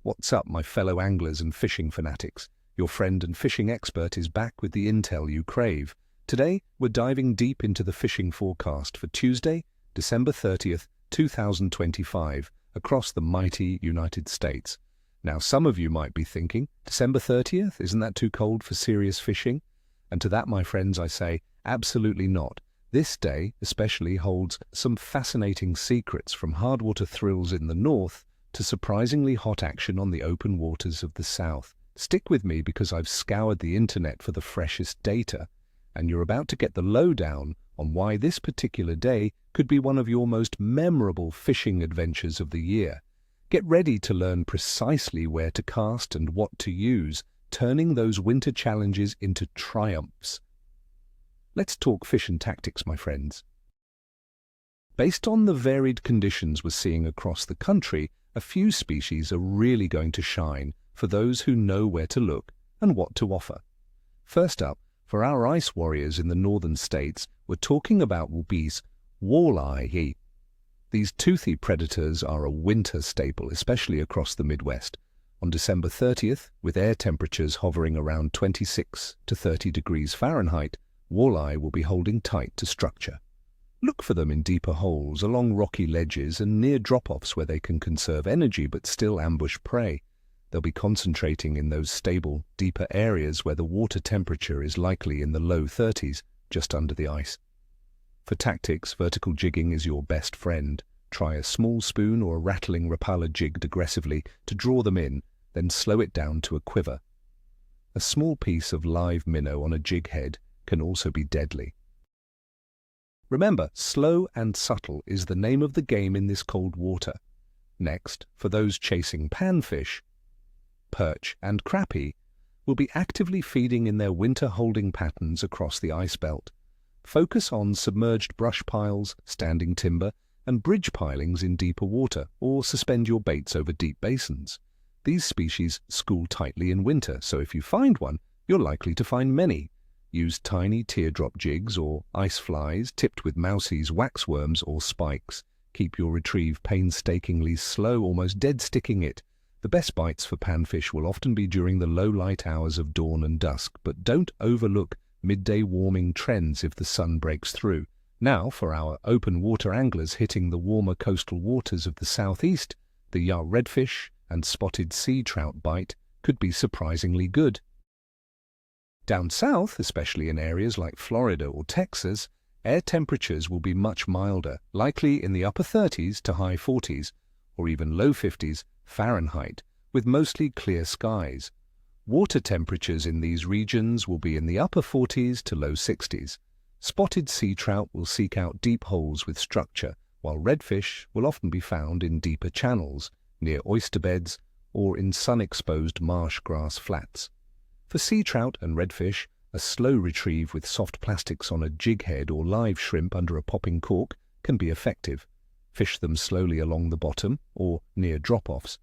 What's up, my fellow anglers and fishing fanatics? Your friend and fishing expert is back with the intel you crave. Today, we're diving deep into the fishing forecast for Tuesday, December 30th, 2025, across the mighty United States. Now, some of you might be thinking, December 30th, isn't that too cold for serious fishing? And to that, my friends, I say, absolutely not. This day especially holds some fascinating secrets, from hardwater thrills in the north to surprisingly hot action on the open waters of the south. Stick with me because I've scoured the internet for the freshest data, and you're about to get the lowdown on why this particular day could be one of your most memorable fishing adventures of the year. Get ready to learn precisely where to cast and what to use, turning those winter challenges into triumphs. Let's talk fish and tactics, my friends. Based on the varied conditions we're seeing across the country, a few species are really going to shine for those who know where to look and what to offer. First up, for our ice warriors in the northern states, we're talking about walleye. These toothy predators are a winter staple, especially across the Midwest. On December 30th, with air temperatures hovering around 26 to 30 degrees Fahrenheit, walleye will be holding tight to structure. Look for them in deeper holes, along rocky ledges, and near drop-offs where they can conserve energy but still ambush prey. They'll be concentrating in those stable, deeper areas where the water temperature is likely in the low 30s, just under the ice. For tactics, vertical jigging is your best friend. Try a small spoon or a rattling rapala jigged aggressively to draw them in, then slow it down to a quiver. A small piece of live minnow on a jig head can also be deadly. Remember, slow and subtle is the name of the game in this cold water. Next, for those chasing panfish, perch and crappie will be actively feeding in their winter holding patterns across the ice belt. Focus on submerged brush piles, standing timber, and bridge pilings in deeper water, or suspend your baits over deep basins. These species school tightly in winter, so if you find one, you're likely to find many. Use tiny teardrop jigs or ice flies tipped with mousies, waxworms, or spikes. Keep your retrieve painstakingly slow, almost dead sticking it. The best bites for panfish will often be during the low light hours of dawn and dusk, but don't overlook midday warming trends if the sun breaks through. Now, for our open water anglers hitting the warmer coastal waters of the southeast, the redfish and spotted sea trout bite could be surprisingly good. Down south, especially in areas like Florida or Texas, air temperatures will be much milder, likely in the upper 30s to high 40s, or even low 50s Fahrenheit, with mostly clear skies. Water temperatures in these regions will be in the upper 40s to low 60s. Spotted sea trout will seek out deep holes with structure, while redfish will often be found in deeper channels, near oyster beds, or in sun-exposed marsh grass flats. For sea trout and redfish, a slow retrieve with soft plastics on a jig head or live shrimp under a popping cork can be effective. Fish them slowly along the bottom or near drop-offs.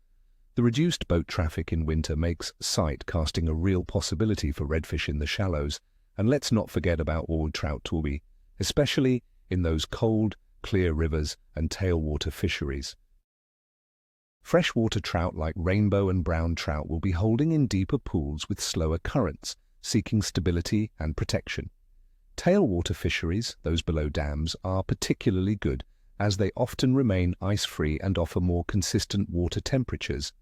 The reduced boat traffic in winter makes sight casting a real possibility for redfish in the shallows, and let's not forget about walled trout torby, especially in those cold, clear rivers and tailwater fisheries. Freshwater trout like rainbow and brown trout will be holding in deeper pools with slower currents, seeking stability and protection. Tailwater fisheries, those below dams, are particularly good, as they often remain ice-free and offer more consistent water temperatures.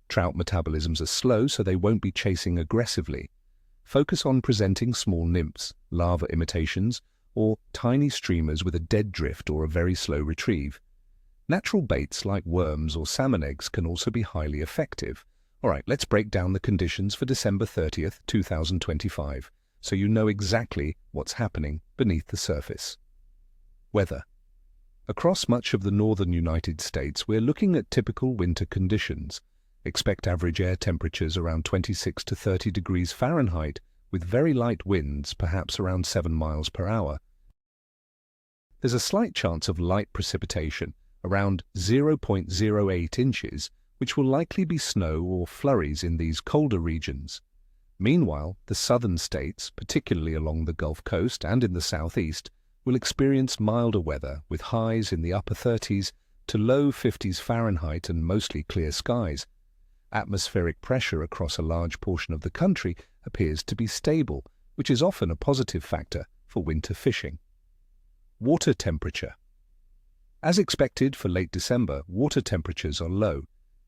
Trout metabolisms are slow, so they won't be chasing aggressively. Focus on presenting small nymphs, larva imitations, or tiny streamers with a dead drift or a very slow retrieve. Natural baits like worms or salmon eggs can also be highly effective. All right, let's break down the conditions for December 30th, 2025, so you know exactly what's happening beneath the surface. Weather. Across much of the northern United States, we're looking at typical winter conditions. Expect average air temperatures around 26 to 30 degrees Fahrenheit, with very light winds, perhaps around 7 miles per hour. There's a slight chance of light precipitation, around 0.08 inches, which will likely be snow or flurries in these colder regions. Meanwhile, the southern states, particularly along the Gulf Coast and in the southeast, will experience milder weather with highs in the upper 30s to low 50s Fahrenheit and mostly clear skies. Atmospheric pressure across a large portion of the country appears to be stable, which is often a positive factor for winter fishing. Water temperature. As expected for late December, water temperatures are low.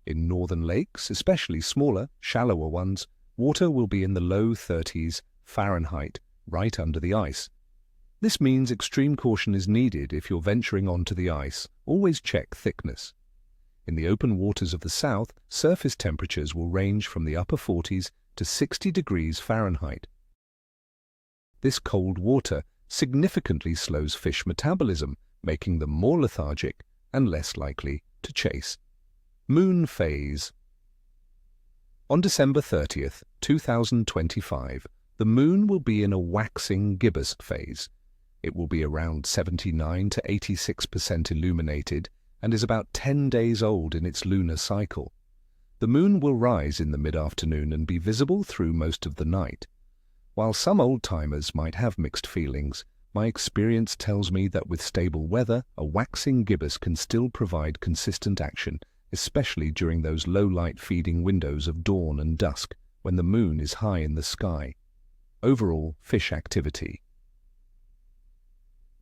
In northern lakes, especially smaller, shallower ones, water will be in the low 30s Fahrenheit, right under the ice. This means extreme caution is needed if you're venturing onto the ice. Always check thickness. In the open waters of the south, surface temperatures will range from the upper 40s to 60 degrees Fahrenheit. This cold water significantly slows fish metabolism, making them more lethargic and less likely to chase. Moon phase. On December 30th, 2025, the moon will be in a waxing gibbous phase. It will be around 79 to 86% illuminated and is about 10 days old in its lunar cycle. The moon will rise in the mid-afternoon and be visible through most of the night. While some old-timers might have mixed feelings, my experience tells me that with stable weather, a waxing gibbous can still provide consistent action, especially during those low-light feeding windows of dawn and dusk when the moon is high in the sky. Overall fish activity.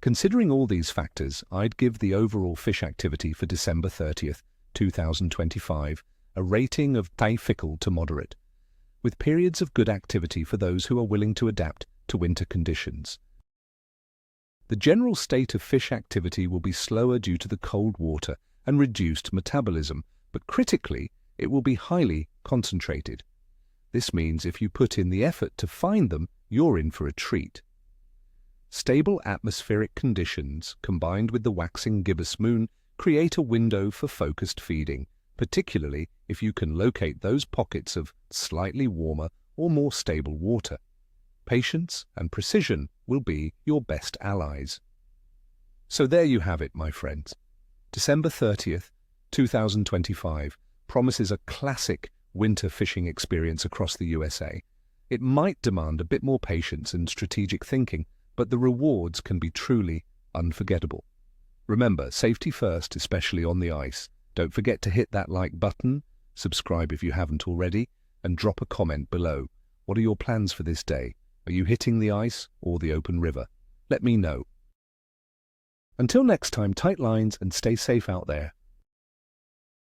Considering all these factors, I'd give the overall fish activity for December 30th, 2025, a rating of fickle to moderate, with periods of good activity for those who are willing to adapt to winter conditions. The general state of fish activity will be slower due to the cold water and reduced metabolism, but critically, it will be highly concentrated. This means if you put in the effort to find them, you're in for a treat. Stable atmospheric conditions, combined with the waxing gibbous moon, create a window for focused feeding, particularly if you can locate those pockets of slightly warmer or more stable water. Patience and precision will be your best allies. So there you have it, my friends. December 30th, 2025 promises a classic winter fishing experience across the USA. It might demand a bit more patience and strategic thinking, but the rewards can be truly unforgettable. Remember, safety first, especially on the ice. Don't forget to hit that like button, subscribe if you haven't already, and drop a comment below. What are your plans for this day? Are you hitting the ice or the open river? Let me know. Until next time, tight lines and stay safe out there.